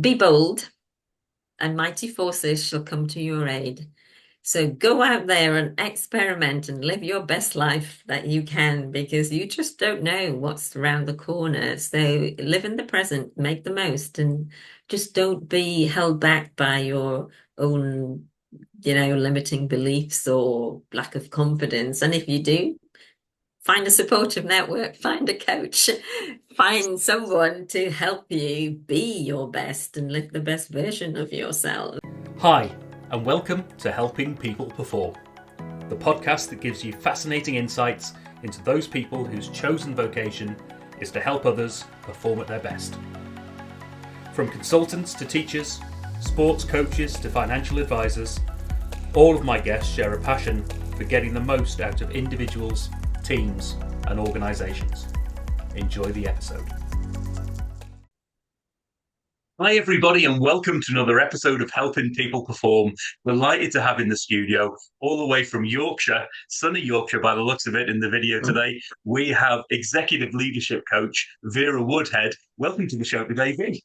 Be bold, and mighty forces shall come to your aid. So go out there and experiment and live your best life that you can because you just don't know what's around the corner. So live in the present, make the most, and just don't be held back by your own, limiting beliefs or lack of confidence. And if you do, find a supportive network, find a coach, find someone to help you be your best and live the best version of yourself. Hi, and welcome to Helping People Perform, the podcast that gives you fascinating insights into those people whose chosen vocation is to help others perform at their best. From consultants to teachers, sports coaches to financial advisors, all of my guests share a passion for getting the most out of individuals, teams, and organisations. Enjoy the episode. Hi everybody, and welcome to another episode of Helping People Perform. Delighted to have in the studio, all the way from Yorkshire, sunny Yorkshire by the looks of it in the video today, we have Executive Leadership Coach Vera Woodhead. Welcome to the show today, Vic.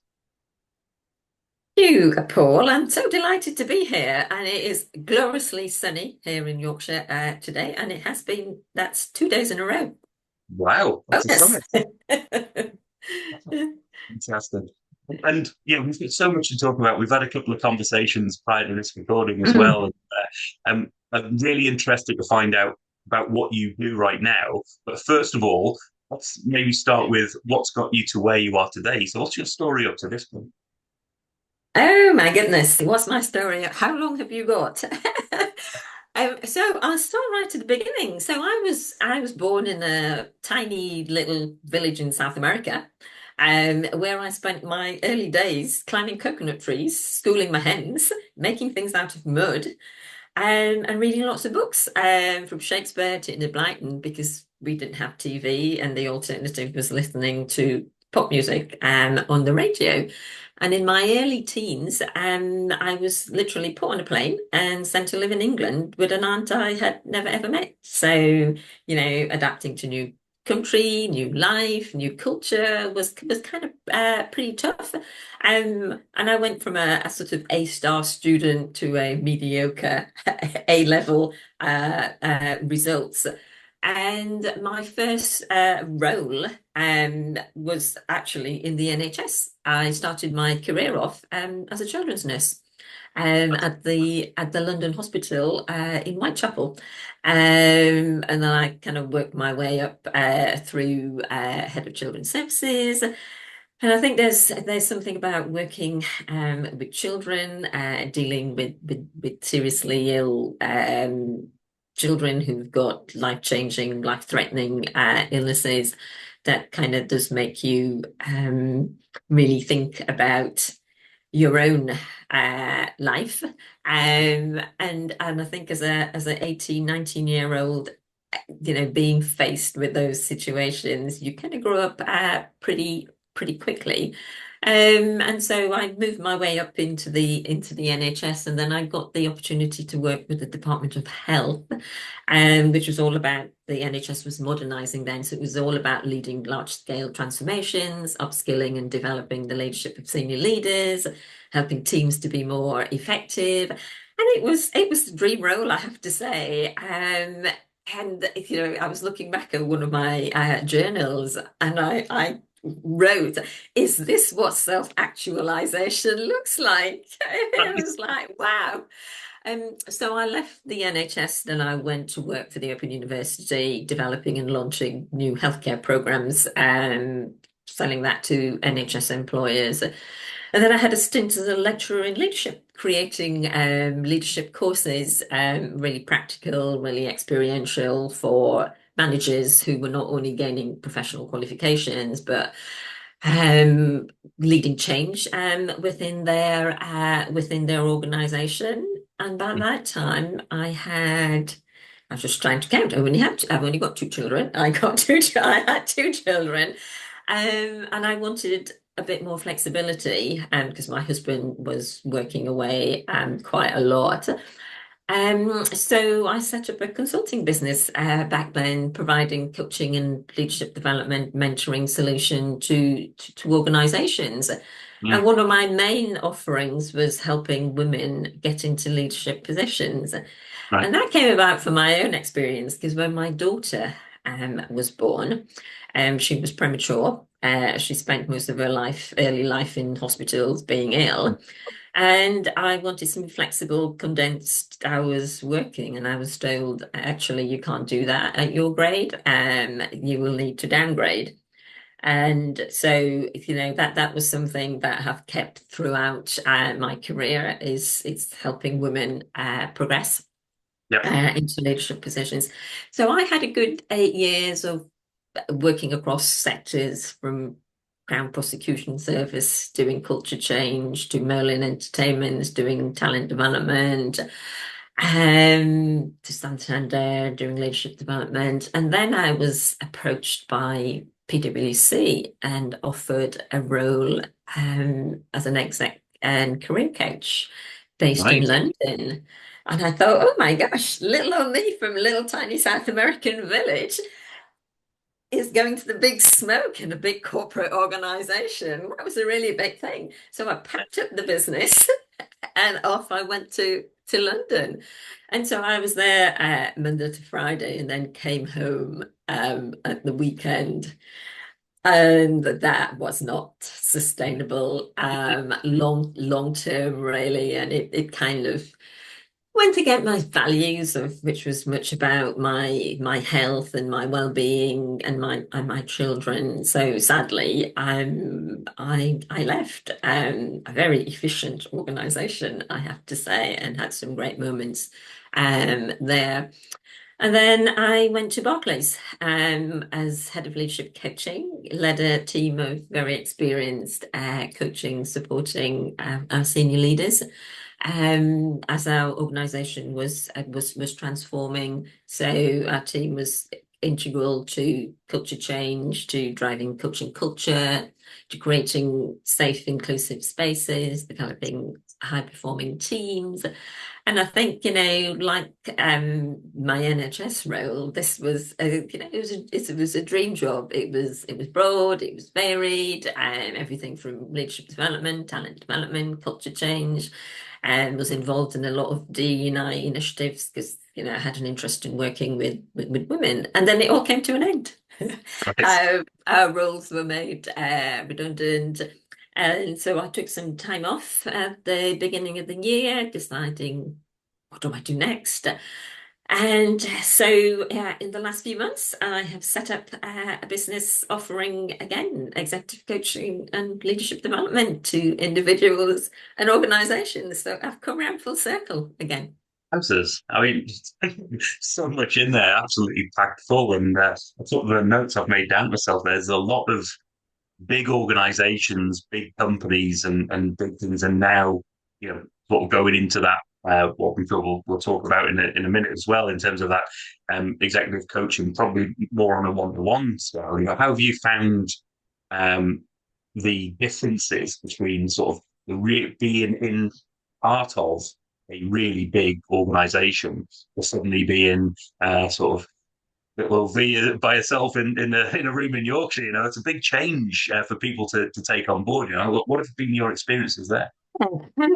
Thank you, Paul. I'm so delighted to be here, and it is gloriously sunny here in Yorkshire today, and it has been, that's 2 days in a row. Wow, that's a Bonus. summit. Fantastic. And yeah, we've got so much to talk about. We've had a couple of conversations prior to this recording as well. And I'm really interested to find out about what you do right now. But first of all, let's maybe start with what's got you to where you are today. So what's your story up to this point? Oh my goodness, what's my story? How long have you got? So I'll start right at the beginning. So I was born in a tiny little village in South America, where I spent my early days climbing coconut trees, schooling my hens, making things out of mud, and reading lots of books, from Shakespeare to Enid Blyton, because we didn't have TV, and the alternative was listening to pop music on the radio. And in my early teens, I was literally put on a plane and sent to live in England with an aunt I had never ever met. So, adapting to new country, new life, new culture was kind of pretty tough. And I went from a sort of A-star student to a mediocre A-level results. And my first role was actually in the NHS. I started my career off as a children's nurse at the London Hospital in Whitechapel, and then I kind of worked my way up through head of children's services. And I think there's something about working with children, dealing with seriously ill children who've got life-changing, life-threatening illnesses that kind of does make you really think about your own life. And I think as a 18, 19-year-old, being faced with those situations, you kind of grow up pretty quickly. And so I moved my way up into the NHS, and then I got the opportunity to work with the Department of Health, which was all about the NHS was modernising then, so it was all about leading large-scale transformations, upskilling and developing the leadership of senior leaders, helping teams to be more effective, and it was the dream role, I have to say. And I was looking back at one of my journals, and I wrote, "Is this what self-actualization looks like?" It was like, wow. So I left the NHS and I went to work for the Open University, developing and launching new healthcare programs and selling that to NHS employers. And then I had a stint as a lecturer in leadership, creating leadership courses, really practical, really experiential for managers who were not only gaining professional qualifications, but um, leading change within their organization. And by that time, I was just trying to count. I've only got two children. I had two children, and I wanted a bit more flexibility, because my husband was working away quite a lot. So I set up a consulting business back then, providing coaching and leadership development, mentoring solution to organizations. And Mm. one of my main offerings was helping women get into leadership positions. Right. And that came about from my own experience because when my daughter was born, she was premature. She spent most of her life, early life in hospitals being ill. And I wanted some flexible, condensed hours working. And I was told, actually, you can't do that at your grade. You will need to downgrade. And so, that was something that I have kept throughout my career is helping women progress Yep. into leadership positions. So I had a good 8 years of working across sectors from Crown Prosecution Service, doing culture change, to Merlin Entertainments, doing talent development, to Santander, doing leadership development. And then I was approached by PwC and offered a role as an exec and career coach based in Nice. London. And I thought, oh my gosh, little old me from a little tiny South American village is going to the big smoke in a big corporate organization. That was a really big thing. So I packed up the business and off I went to London. And so I was there Monday to Friday and then came home at the weekend. And that was not sustainable long term, really. And it kind of went against my values of which was much about my health and my well-being and my children. So sadly, I left a very efficient organization, I have to say, and had some great moments there. And then I went to Barclays as head of leadership coaching, led a team of very experienced coaching, supporting our senior leaders as our organization was transforming. So our team was integral to culture change, to driving coaching culture, to creating safe, inclusive spaces, developing high-performing teams. And I think, like my NHS role, this was, it was a dream job. It was broad, it was varied, everything from leadership development, talent development, culture change, and was involved in a lot of D&I initiatives because, I had an interest in working with women. And then it all came to an end. Right. Our roles were made redundant. And so I took some time off at the beginning of the year, deciding what do I do next? And so, in the last few months, I have set up a business offering again executive coaching and leadership development to individuals and organizations. So I've come around full circle again. Answers. I mean, so much in there, absolutely packed full. And sort of the notes I've made down myself, there's a lot of big organizations, big companies, and big things. And now, sort of going into that, what I'm sure we'll talk about in a minute as well, in terms of that executive coaching, probably more on a one-to-one scale. How have you found um, the differences between sort of being in part of a really big organization or suddenly being sort of little V by yourself in a room in Yorkshire? It's a big change for people to take on board. What have been your experiences there?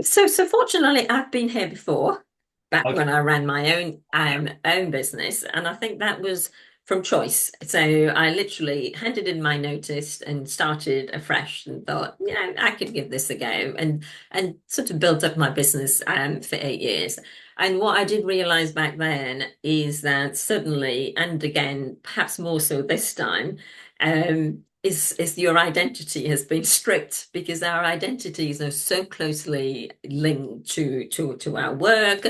So fortunately, I've been here before, back Okay. when I ran my own business, and I think that was from choice. So I literally handed in my notice and started afresh, and thought, I could give this a go, and sort of built up my business for 8 years. And what I did realize back then is that suddenly, and again, perhaps more so this time, is your identity has been stripped because our identities are so closely linked to our work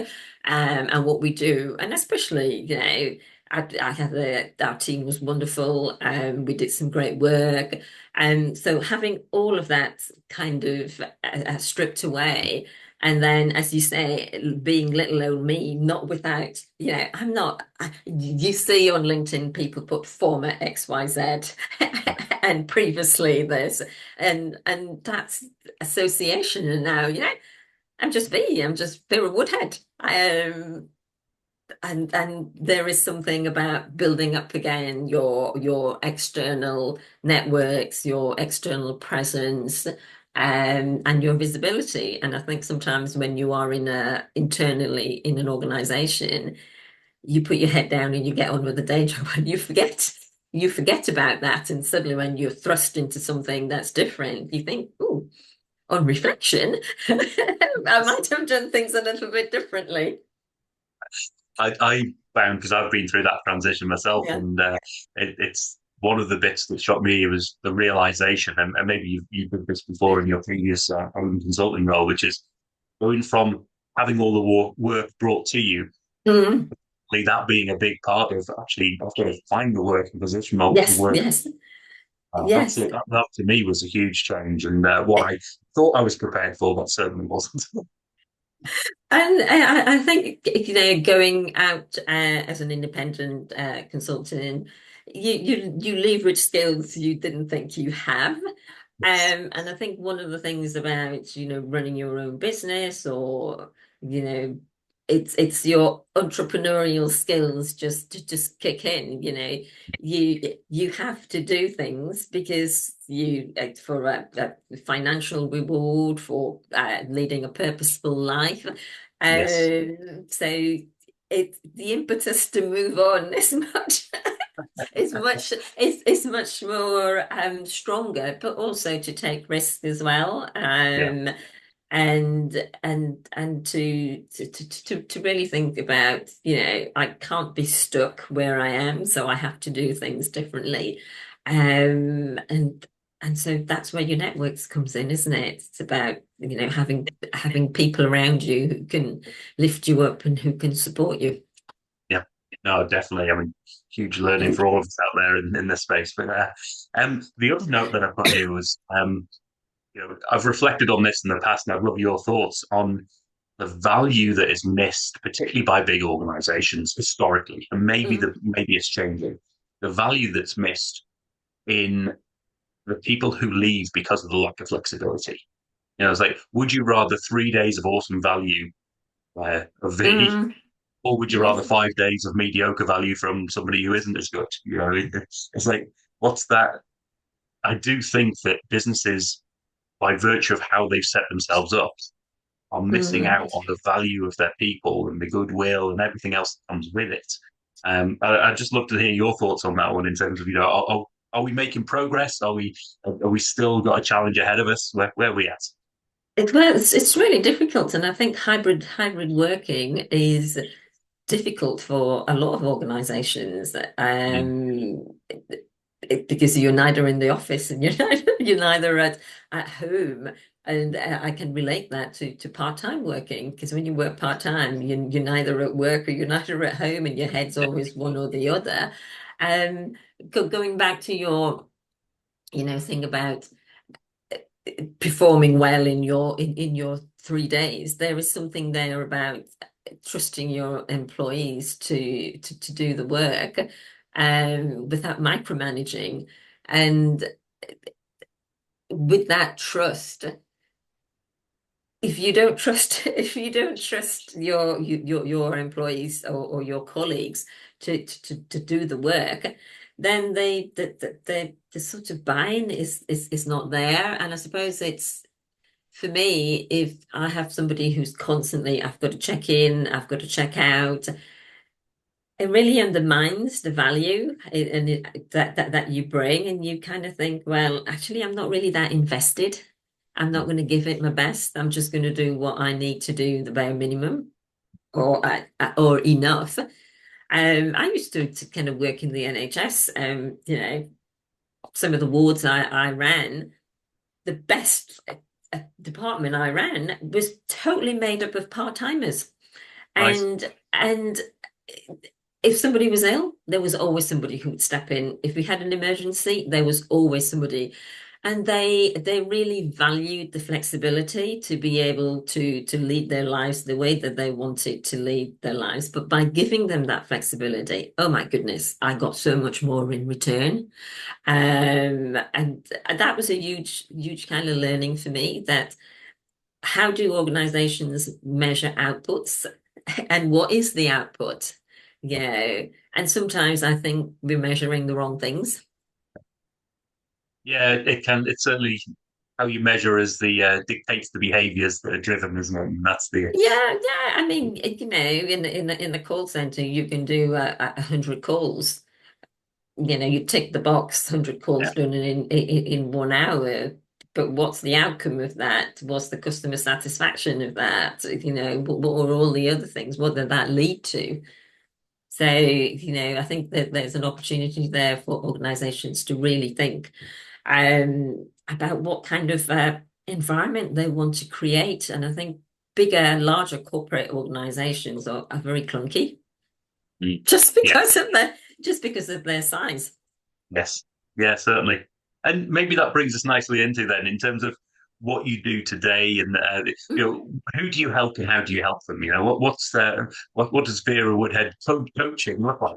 and what we do, and especially I had our team was wonderful. We did some great work, and so having all of that kind of stripped away. And then, as you say, being little old me, not without, I'm not, you see on LinkedIn, people put former XYZ and previously this, and that's association. And now, I'm just V, I'm just Vera Woodhead. And there is something about building up again your external networks, your external presence, and your visibility. And I think sometimes when you are internally in an organization, you put your head down and you get on with the day job and you forget about that. And suddenly when you're thrust into something that's different, you think, oh, on reflection, I might have done things a little bit differently. I found, because I've been through that transition myself, Yeah. and it's one of the bits that shocked me was the realization, and maybe you did this before in your previous own consulting role, which is going from having all the work brought to you, Mm. that being a big part of actually after finding the working position of the Yes, work. yes, That's yes. it. That to me was a huge change, and what I thought I was prepared for, but certainly wasn't. And I think, going out as an independent consultant, you leverage skills you didn't think you have. And I think one of the things about, running your own business, or, you know, it's your entrepreneurial skills just kick in, you have to do things because for a financial reward, for leading a purposeful life. Yes. So the impetus to move on is much is much more stronger, but also to take risks as well. Yeah. And to really think about, I can't be stuck where I am, so I have to do things differently. And so that's where your networks comes in, isn't it? It's about, having people around you who can lift you up and who can support you. Yeah. No, definitely. I mean, huge learning for all of us out there in this space. But the other note that I put here was, I've reflected on this in the past, and I'd love your thoughts on the value that is missed, particularly by big organizations historically, and Mm, maybe it's changing. The value that's missed in the people who leave because of the lack of flexibility. It's like, would you rather 3 days of awesome value of V, mm, or would you rather yes. 5 days of mediocre value from somebody who isn't as good? It's like, what's that? I do think that businesses, by virtue of how they've set themselves up, are missing Mm. out on the value of their people and the goodwill and everything else that comes with it. I'd just love to hear your thoughts on that one in terms of, are we making progress? Are we still got a challenge ahead of us? Where are we at? It's really difficult, and I think hybrid working is difficult for a lot of organizations. Mm. Because you're neither in the office and you're neither at home. And I can relate that to part-time working, because when you work part-time, you're neither at work or you're neither at home, and your head's always one or the other. Um, Going back to your, thing about performing well in your 3 days, there is something there about trusting your employees to do the work, without micromanaging. And with that trust, if you don't trust your employees, or your colleagues to do the work, then the sort of buy-in is not there. And I suppose it's, for me, if I have somebody who's constantly, I've got to check in, I've got to check out, it really undermines the value that you bring. And you kind of think, well, actually, I'm not really that invested. I'm not going to give it my best. I'm just going to do what I need to do, the bare minimum, or enough. I used to kind of work in the NHS. Some of the wards I ran, the best department I ran was totally made up of part-timers. Right. And if somebody was ill, there was always somebody who would step in. If we had an emergency, there was always somebody. And they really valued the flexibility to be able to lead their lives the way that they wanted to lead their lives. But by giving them that flexibility, oh my goodness, I got so much more in return. And that was a huge, huge kind of learning for me, that how do organizations measure outputs, and what is the output? And sometimes I think we're measuring the wrong things. Yeah, it can. It certainly. how you measure as the dictates the behaviours that are driven, isn't it? And that's the Yeah, yeah. I mean, in the call center, you can do 100 calls. You tick the box, 100 calls yeah, done in 1 hour. But what's the outcome of that? What's the customer satisfaction of that? What are all the other things? What did that lead to? So, I think that there's an opportunity there for organizations to really think about what kind of environment they want to create. And I think bigger, larger corporate organizations are very clunky mm, just yeah, because of their size. yes, yeah, certainly. And maybe that brings us nicely into then, in terms of what you do today, and who do you help and how do you help them? What does Vera Woodhead coaching look like?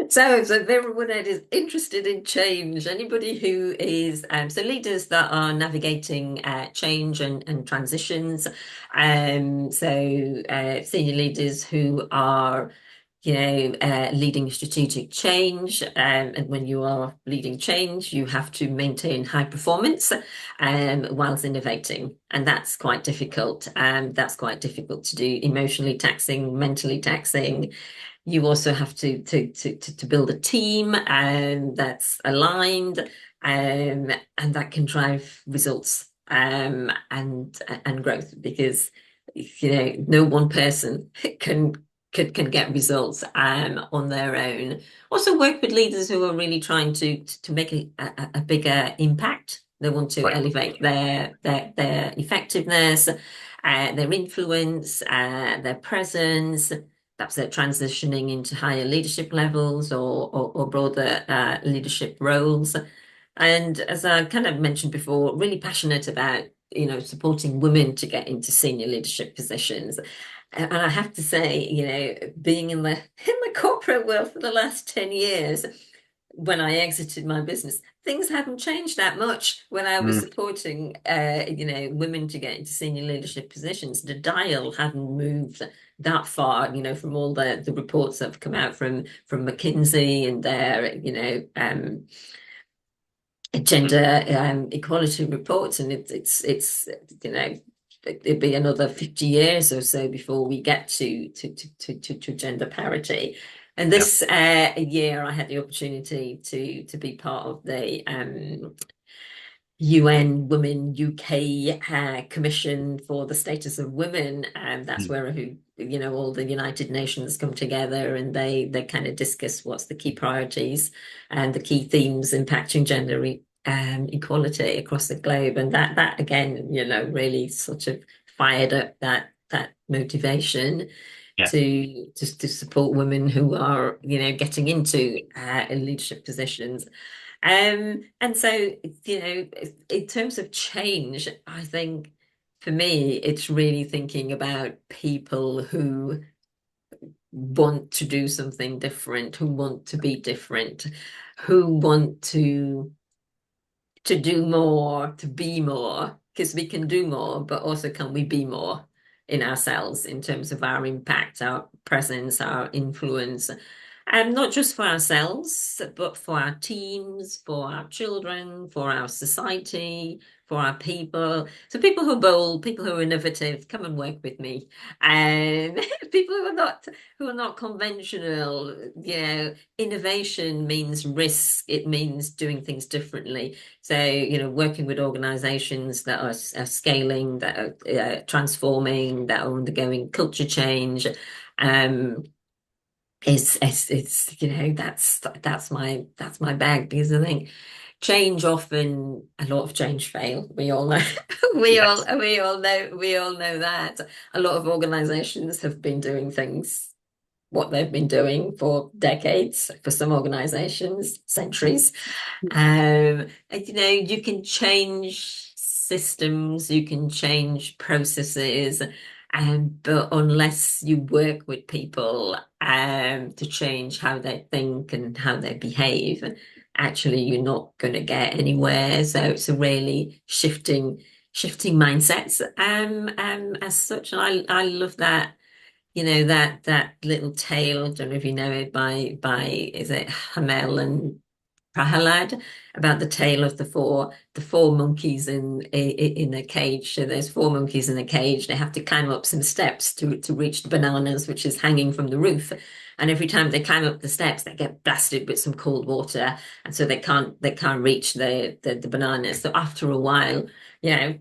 So Vera Woodhead is interested in change. Anybody who is so leaders that are navigating change and transitions. Senior leaders who are, leading strategic change. And when you are leading change, you have to maintain high performance whilst innovating, and that's quite difficult. That's quite difficult to do. Emotionally taxing, mentally taxing. You also have to build a team that's aligned, and that can drive results and growth, because no one person can get results on their own. Also work with leaders who are really trying to make a bigger impact. They want to Right. elevate their effectiveness, their influence, their presence. Perhaps they're transitioning into higher leadership levels, or broader leadership roles. And as I kind of mentioned before, really passionate about, supporting women to get into senior leadership positions. And I have to say, being in the corporate world for the last 10 years, when I exited my business, things haven't changed that much. When I was Mm, supporting, women to get into senior leadership positions, the dial hadn't moved that far, from all the reports that have come out from McKinsey and their, gender equality reports, and it'd be another 50 years or so before we get to gender parity. And yeah. this year, I had the opportunity to be part of the UN Women UK Commission for the Status of Women, and that's Mm, where all the United Nations come together, and they kind of discuss what's the key priorities and the key themes impacting gender equality across the globe. And that again, really sort of fired up that motivation yeah. to support women who are getting into leadership positions. And so, in terms of change, I think for me, it's really thinking about people who want to do something different, who want to be different, who want to do more, to be more, because we can do more, but also can we be more in ourselves in terms of our impact, our presence, our influence, and not just for ourselves, but for our teams, for our children, for our society, for our people. So people who are bold, people who are innovative, come and work with me. And people who are not conventional, innovation means risk. It means doing things differently. So, working with organizations that are scaling, that are transforming, that are undergoing culture change, um, it's that's my bag, because I think change often a lot of change fail. We all know we all Yes. we all know that a lot of organizations have been doing things what they've been doing for decades, for some organizations, centuries. And, you can change systems, you can change processes, but unless you work with people to change how they think and how they behave, actually you're not going to get anywhere. So it's a really shifting mindsets as such. And I love that, that little tale. Don't know if you know it, by is it Hamel and Prahalad, about the tale of the four monkeys in a cage. So there's four monkeys in a cage. They have to climb up some steps to reach the bananas, which is hanging from the roof. And every time they climb up the steps, they get blasted with some cold water, and so they can't reach the bananas. So after a while, they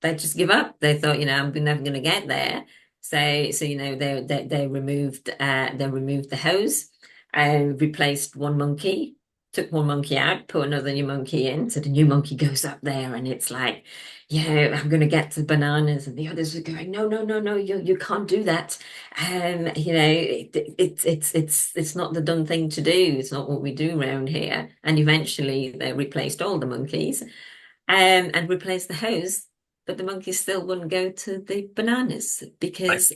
just give up. They thought, I'm never going to get there. So they removed the hose and replaced one monkey, took one monkey out, put another new monkey in. So the new monkey goes up there and it's like, I'm going to get to the bananas. And the others are going, no, no, no, no, you can't do that. It's not the done thing to do. It's not what we do around here. And eventually they replaced all the monkeys and replaced the hose, but the monkeys still wouldn't go to the bananas Like, because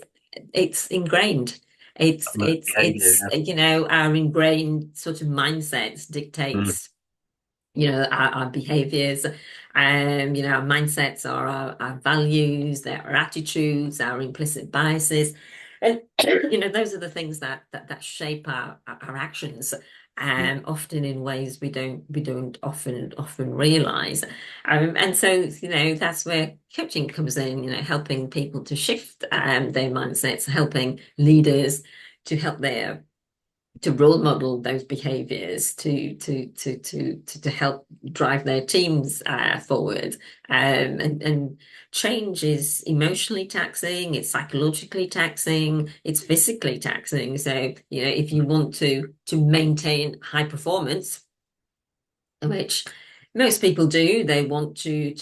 it's ingrained. It's learned it's behaviour, it's our ingrained sort of mindsets yeah. Mm. dictates our behaviors. Our mindsets are our values, our attitudes, our implicit biases, and those are the things that shape our actions. Mm. Often in ways we don't often realize. And so that's where coaching comes in, helping people to shift their mindsets, helping leaders to help their to role model those behaviors to help drive their teams forward. And change is emotionally taxing, it's psychologically taxing, it's physically taxing. So if you want to maintain high performance, which most people do, they want to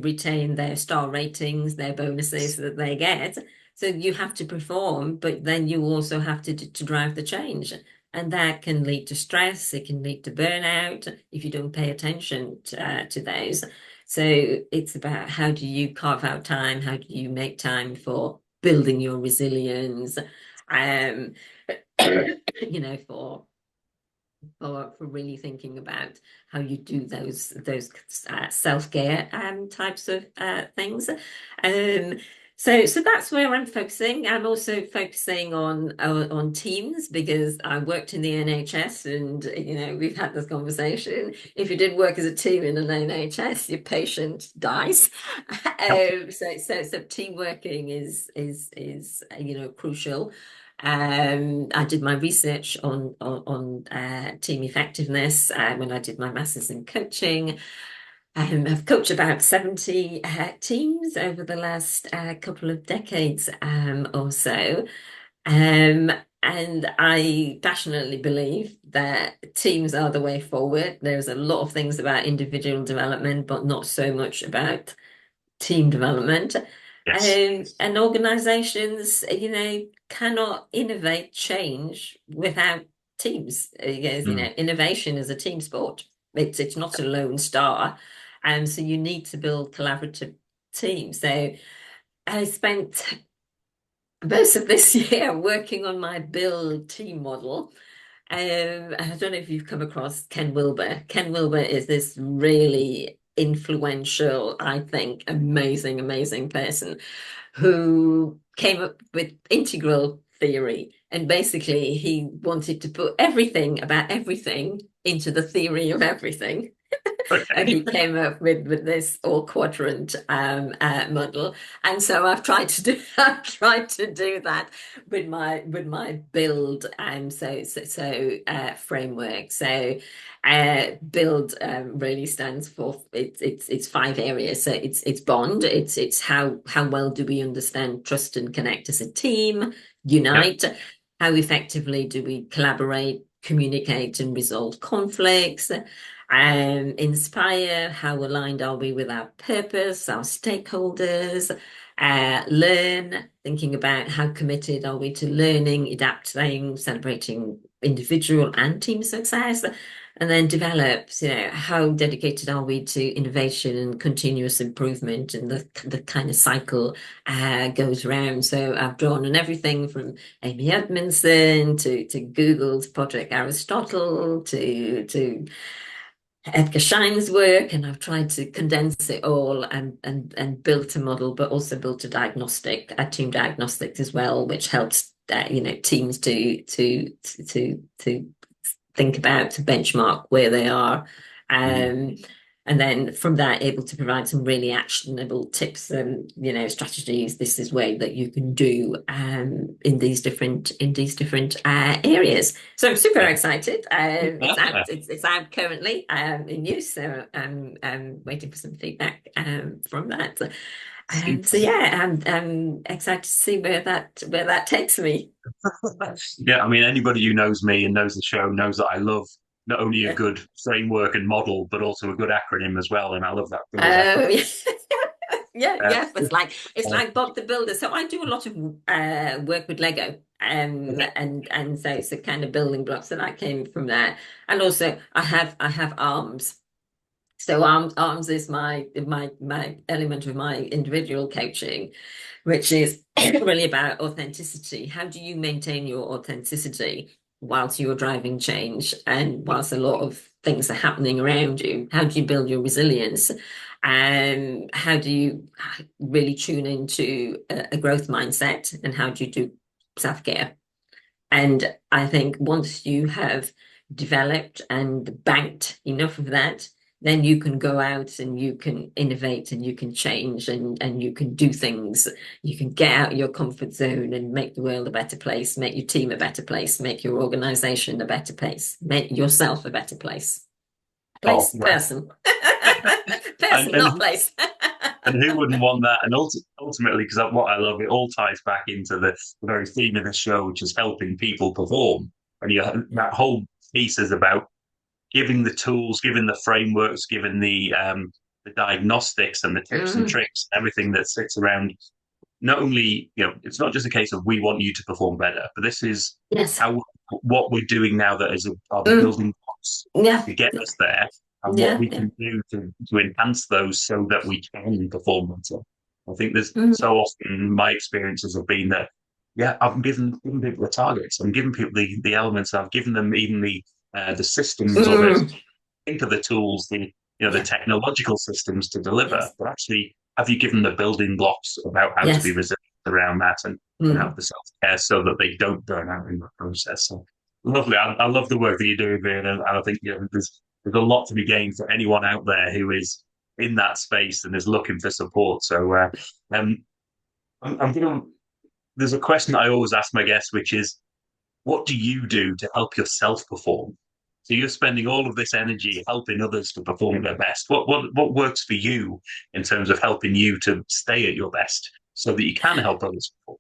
retain their star ratings, their bonuses that they get. So you have to perform, but then you also have to drive the change. And that can lead to stress, it can lead to burnout if you don't pay attention to those. So it's about how do you carve out time, how do you make time for building your resilience, um, for for really thinking about how you do those self-care types of things. So that's where I'm focusing. I'm also focusing on teams because I worked in the NHS, and we've had this conversation. If you did work as a team in an NHS, your patient dies. So team working is crucial. I did my research on team effectiveness when I did my master's in coaching. I've coached about 70 teams over the last couple of decades or so. Um, and I passionately believe that teams are the way forward. There's a lot of things about individual development, but not so much about team development. Yes. And organizations, cannot innovate change without teams. Because, Mm. innovation is a team sport. It's not a lone star. And so you need to build collaborative teams. So I spent most of this year working on my build team model. I don't know if you've come across Ken Wilber. Ken Wilber is this really influential, I think, amazing, amazing person who came up with integral theory. And basically, he wanted to put everything about everything into the theory of everything. And Okay. he came up with this all quadrant model, and so I've tried to do I've tried to do that with my build framework. So build really stands for it's five areas. So it's bond. It's how well do we understand, trust, and connect as a team. Yep. Unite. How effectively do we collaborate, communicate, and resolve conflicts? Inspire, how aligned are we with our purpose, our stakeholders? Learn, thinking about how committed are we to learning, adapting, celebrating individual and team success. And then develop, how dedicated are we to innovation and continuous improvement, and the kind of cycle goes around. So I've drawn on everything from Amy Edmondson to Google's Project Aristotle to Edgar Schein's work, and I've tried to condense it all and built a model, but also built a team diagnostic as well, which helps teams to think about to benchmark where they are. Mhm. Um, and then from that, able to provide some really actionable tips and strategies. This is way that you can do in these different areas. So I'm super Yeah. excited. Yeah. It's out currently in use. So I'm waiting for some feedback from that. So Super. yeah, I'm excited to see where that takes me. Yeah, I mean, anybody who knows me and knows the show knows that I love not only a Yeah. good framework and model, but also a good acronym as well. And I love that Build Oh, acronym. yeah. Yeah, Uh, yeah. It's like Bob the Builder. So I do a lot of work with Lego, okay. and so it's the kind of building blocks that I came from there. And also I have arms. So arms is my element of my individual coaching, which is really about authenticity. How do you maintain your authenticity whilst you're driving change and whilst a lot of things are happening around you? How do you build your resilience? And how do you really tune into a growth mindset? And how do you do self-care? And I think once you have developed and banked enough of that, then you can go out and you can innovate and you can change and you can do things. You can get out of your comfort zone and make the world a better place, make your team a better place, make your organization a better place, make yourself a better place. Oh, Place, well. person. And, Person, and not place. and who wouldn't want that? And ultimately, because what I love, it all ties back into the very theme of the show, which is helping people perform. And that whole piece is about giving the tools, giving the frameworks, giving the diagnostics and the tips and Mm, tricks, everything that sits around. Not only, it's not just a case of we want you to perform better, but this is yes. how what we're doing now that are the Mm, building blocks yeah. to get us there, and what Yeah. we Yeah. can do to enhance those so that we can perform better. I think there's Mm, so often my experiences have been that, yeah, I've given people the targets, I'm giving people the elements, I've given them even the systems or the mm, think of the tools, the yeah. technological systems to deliver, Yes. but actually, have you given the building blocks about how to be Yes. resilient around that and have Mm. the self care so that they don't burn out in the process? So lovely. I love the work that you're doing, Ian, and I think there's a lot to be gained for anyone out there who is in that space and is looking for support. So um, I'm gonna. There's a question that I always ask my guests, which is, what do you do to help yourself perform? So you're spending all of this energy helping others to perform their best. What works for you in terms of helping you to stay at your best so that you can help others perform?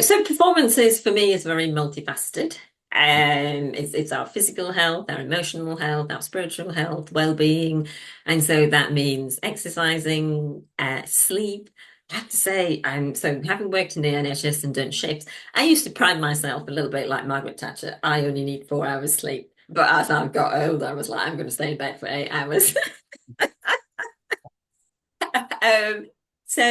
So performances for me is very multifaceted. It's our physical health, our emotional health, our spiritual health, well-being, and so that means exercising, sleep. I have to say, so having worked in the NHS and done shifts, I used to pride myself a little bit like Margaret Thatcher. I only need 4 hours sleep, but as I got older, I was like, I'm going to stay in bed for 8 hours. Um, so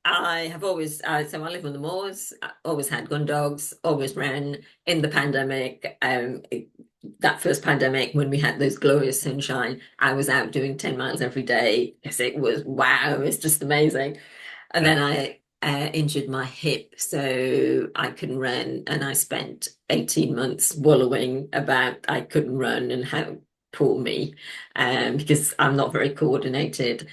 I have always so I live on the moors. I always had gun dogs. Always ran in the pandemic. That first pandemic when we had those glorious sunshine, I was out doing 10 miles every day because it was wow, it's just amazing. And Yeah. then I injured my hip, so I couldn't run, and I spent 18 months wallowing about I couldn't run and how poor me, because I'm not very coordinated.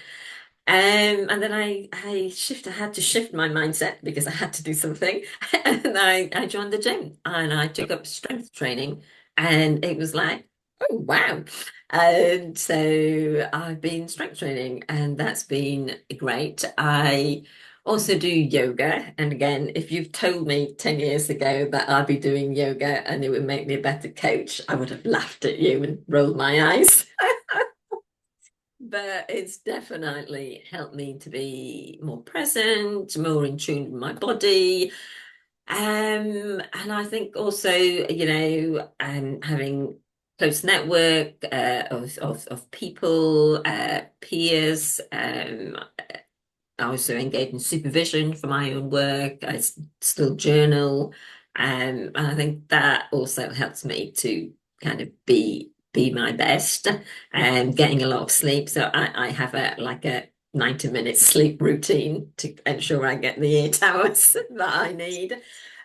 And then I had to shift my mindset because I had to do something. And I joined the gym and I took up strength training. And it was like, oh wow. And so I've been strength training and that's been great. I also do yoga. And again, if you've told me 10 years ago that I'd be doing yoga and it would make me a better coach, I would have laughed at you and rolled my eyes. But it's definitely helped me to be more present, more in tune with my body. And I think also, having close network of people, peers. I also engage in supervision for my own work. Still journal, and I think that also helps me to kind of be my best and getting a lot of sleep. So I have a like 90-minute sleep routine to ensure I get the 8 hours that I need.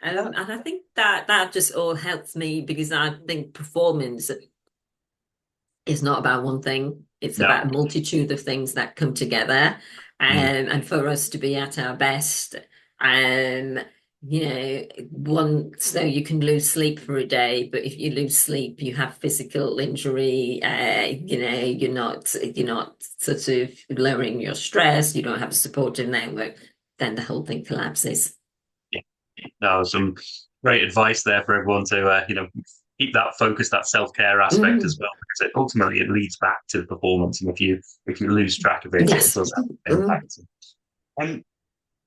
Yeah. And I think that just all helps me because I think performance is not about one thing. It's No. about a multitude of things that come together. Mm. And for us to be at our best, um, so you can lose sleep for a day, but if you lose sleep, you have physical injury. You're not sort of lowering your stress. You don't have a supportive network. Then the whole thing collapses. Yeah. No, some great advice there for everyone to keep that focus, that self care aspect as Mm, well, because ultimately it leads back to the performance, and if you lose track of it, it yes. does have an Mm, impact. And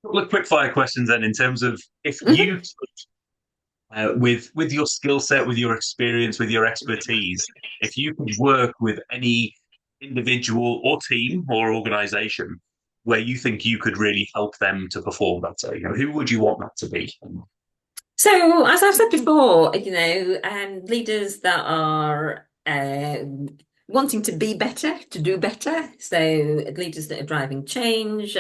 a couple of quick fire questions then, in terms of if mhm. you with your skill set, with your experience, with your expertise, if you could work with any individual or team or organization where you think you could really help them to perform better, who would you want that to be? So, as I've said before, leaders that are wanting to be better, to do better. So, leaders that are driving change,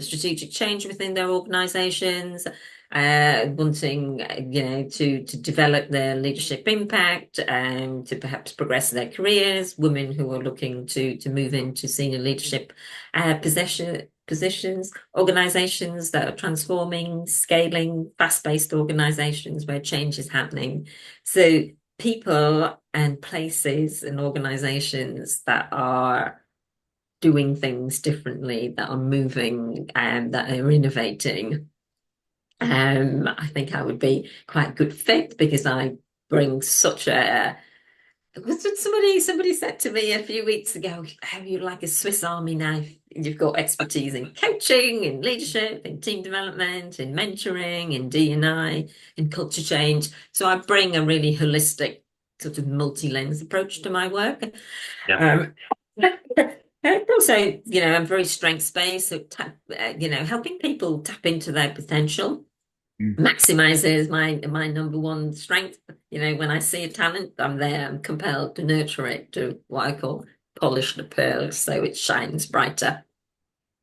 strategic change within their organizations, wanting, to develop their leadership impact, to perhaps progress their careers. Women who are looking to move into senior leadership positions, organizations that are transforming, scaling, fast-paced organizations where change is happening. So people and places and organizations that are doing things differently, that are moving and that are innovating. I think I would be quite a good fit because I bring such a somebody said to me a few weeks ago, how you like a Swiss Army knife. You've got expertise in coaching, in leadership, in team development, in mentoring, in D&I, in culture change. So I bring a really holistic, sort of multi-lens approach to my work. Yeah. Um, and also, I'm very strengths-based, so helping people tap into their potential Mm. maximizes my number one strength. When I see a talent, I'm there. I'm compelled to nurture it to what I call polish the pearls so it shines brighter.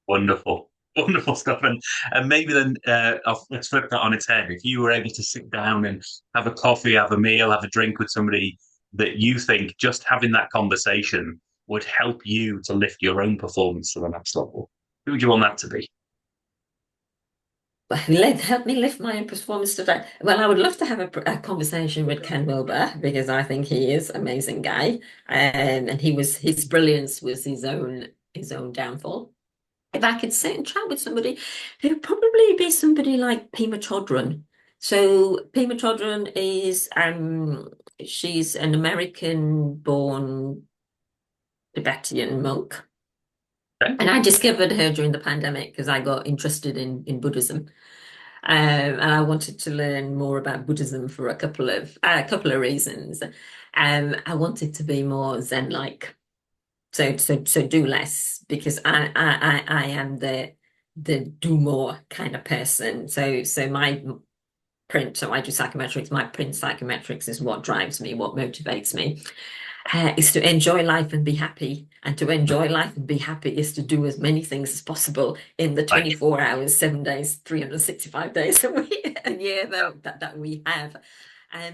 Wonderful. Wonderful stuff. And maybe then let's flip that on its head. If you were able to sit down and have a coffee, have a meal, have a drink with somebody that you think just having that conversation would help you to lift your own performance to the next level, who would you want that to be? Help me lift my own performance today. Well, I would love to have a conversation with Ken Wilber because I think he is an amazing guy, and his brilliance was his own downfall. If I could sit and chat with somebody, it would probably be somebody like Pema Chodron. So Pema Chodron is she's an American-born Tibetan monk. Okay. And I discovered her during the pandemic because I got interested in Buddhism. And I wanted to learn more about Buddhism for a couple of reasons. I wanted to be more Zen-like. So do less because I am the do more kind of person. So I do psychometrics. My print psychometrics is what drives me, what motivates me. Is to enjoy life and be happy. And to enjoy life and be happy is to do as many things as possible in the Like, 24 hours, 7 days, 365 days a year that we have.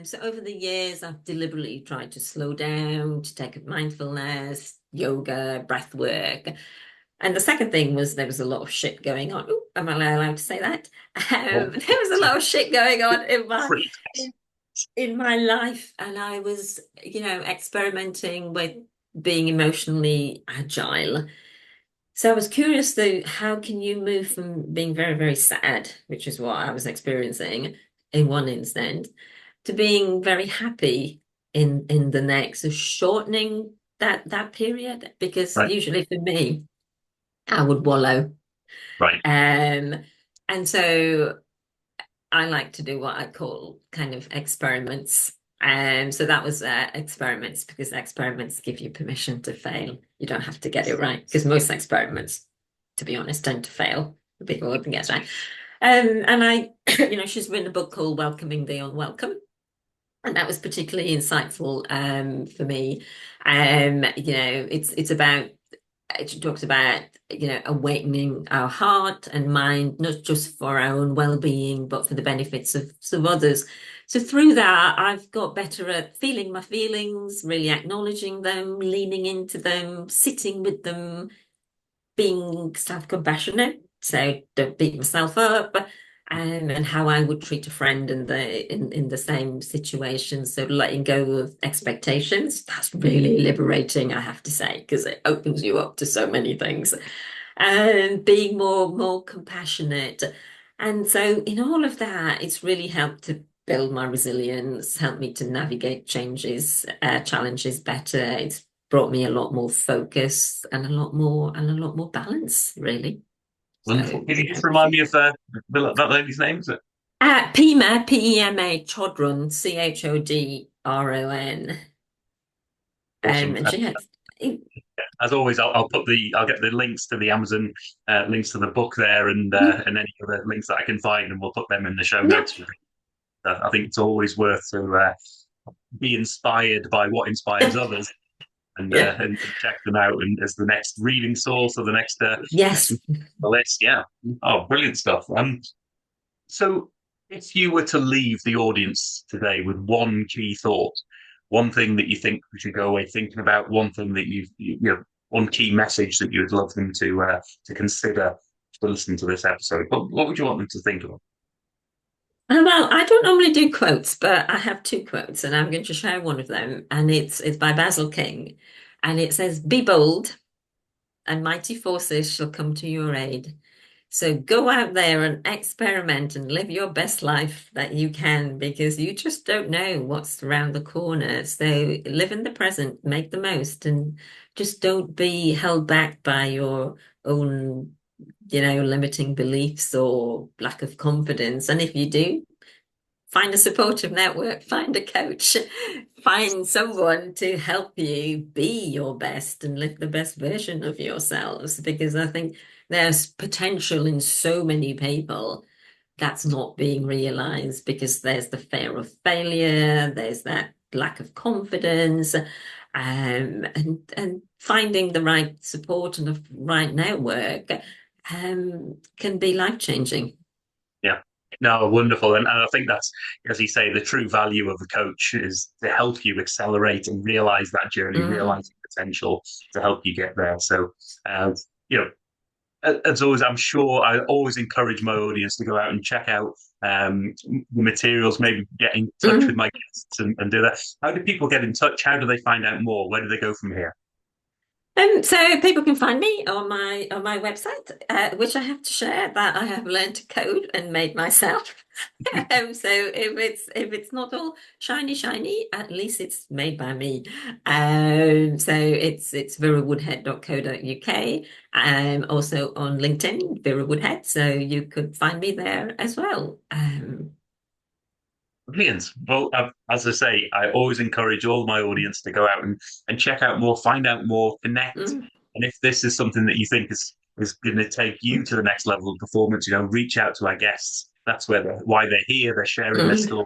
So over the years, I've deliberately tried to slow down, to take up mindfulness, yoga, breath work. And the second thing was there was a lot of shit going on. Ooh, am I allowed to say that? oh, There was a lot of shit going on in my great. in, in my life, and I was, experimenting with being emotionally agile. So I was curious though, how can you move from being very, very sad, which is what I was experiencing in one instant, to being very happy in the next, so shortening that period, because Right, usually for me, I would wallow. right, Um, and so I like to do what I call kind of experiments. So that was experiments because experiments give you permission to fail. You don't have to get it right because most experiments, to be honest, tend to fail before one gets right. And I, she's written a book called Welcoming the Unwelcome. And that was particularly insightful for me. It's about It talks about, awakening our heart and mind, not just for our own well-being, but for the benefits of some others. So through that, I've got better at feeling my feelings, really acknowledging them, leaning into them, sitting with them, being self-compassionate. So don't beat myself up. And how I would treat a friend in the same situation. So letting go of expectations, that's really liberating, I have to say, because it opens you up to so many things. And being more compassionate. And so in all of that, it's really helped to build my resilience, helped me to navigate challenges better. It's brought me a lot more focus and a lot more balance, really. Wonderful. So Can you yeah. just remind me of that lady's name? Is it? Pema, Pema, Chodron, Chodron. Awesome. And she has, As always, I'll get the links to the Amazon links to the book there, and any other links that I can find, and we'll put them in the show yeah, notes. I think it's always worth to be inspired by what inspires others, yeah, and check them out and as the next reading source or the next yes. on the list. Yeah. Oh, brilliant stuff. So if you were to leave the audience today with one key thought, one thing that you think we should go away thinking about, one thing that one key message that you would love them to consider to listen to this episode, what would you want them to think of? Well, I don't normally do quotes, but I have two quotes, and I'm going to share one of them. And it's by Basil King, and it says, "Be bold, and mighty forces shall come to your aid." So go out there and experiment and live your best life that you can, because you just don't know what's around the corner. So live in the present, make the most, and just don't be held back by your own, limiting beliefs or lack of confidence. And if you do, find a supportive network, find a coach, find someone to help you be your best and live the best version of yourselves. Because I think there's potential in so many people that's not being realized because there's the fear of failure, there's that lack of confidence, and finding the right support and the right network can be life-changing. Yeah. No, wonderful. And I think that's, as you say, the true value of the coach is to help you accelerate and realize that journey, Mm, realize the potential to help you get there. So, uh, you know, as always, I'm sure I always encourage my audience to go out and check out the materials, maybe get in touch with mm. my guests and do that. How do people get in touch? How do they find out more? Where do they go from here? So people can find me on my website, which I have to share that I have learned to code and made myself. So if it's not all shiny, at least it's made by me. So it's verawoodhead.co.uk. Also on LinkedIn, Vera Woodhead. So you could find me there as well. Brilliant. Well, as I say, I always encourage all my audience to go out and check out more, find out more, connect. Mm, And if this is something that you think is going to take you to the next level of performance, reach out to our guests. That's why they're here. They're sharing their mm, story.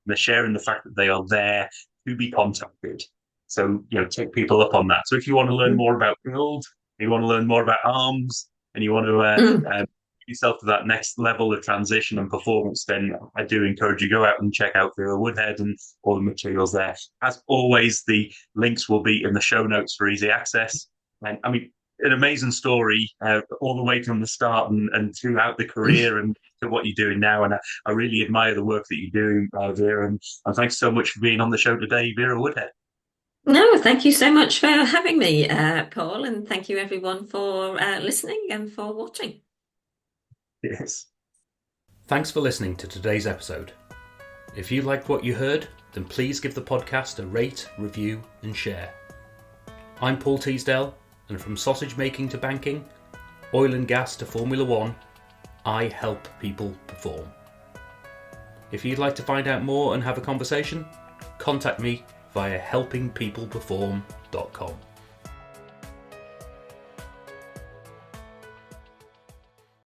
They're sharing the fact that they are there to be contacted. So, take people up on that. So if you want to learn mm, more about build, you want to learn more about arms, and you want to mm. yourself to that next level of transition and performance, then I do encourage you to go out and check out Vera Woodhead and all the materials there. As always, the links will be in the show notes for easy access. And I mean, an amazing story all the way from the start and throughout the career and to what you're doing now. And I really admire the work that you're doing, Vera. And thanks so much for being on the show today, Vera Woodhead. No, thank you so much for having me, Paul, and thank you everyone for listening and for watching. Yes. Thanks for listening to today's episode. If you liked what you heard, then please give the podcast a rate, review, and share. I'm Paul Teasdale, and from sausage making to banking, oil and gas to Formula One, I help people perform. If you'd like to find out more and have a conversation, contact me via helpingpeopleperform.com.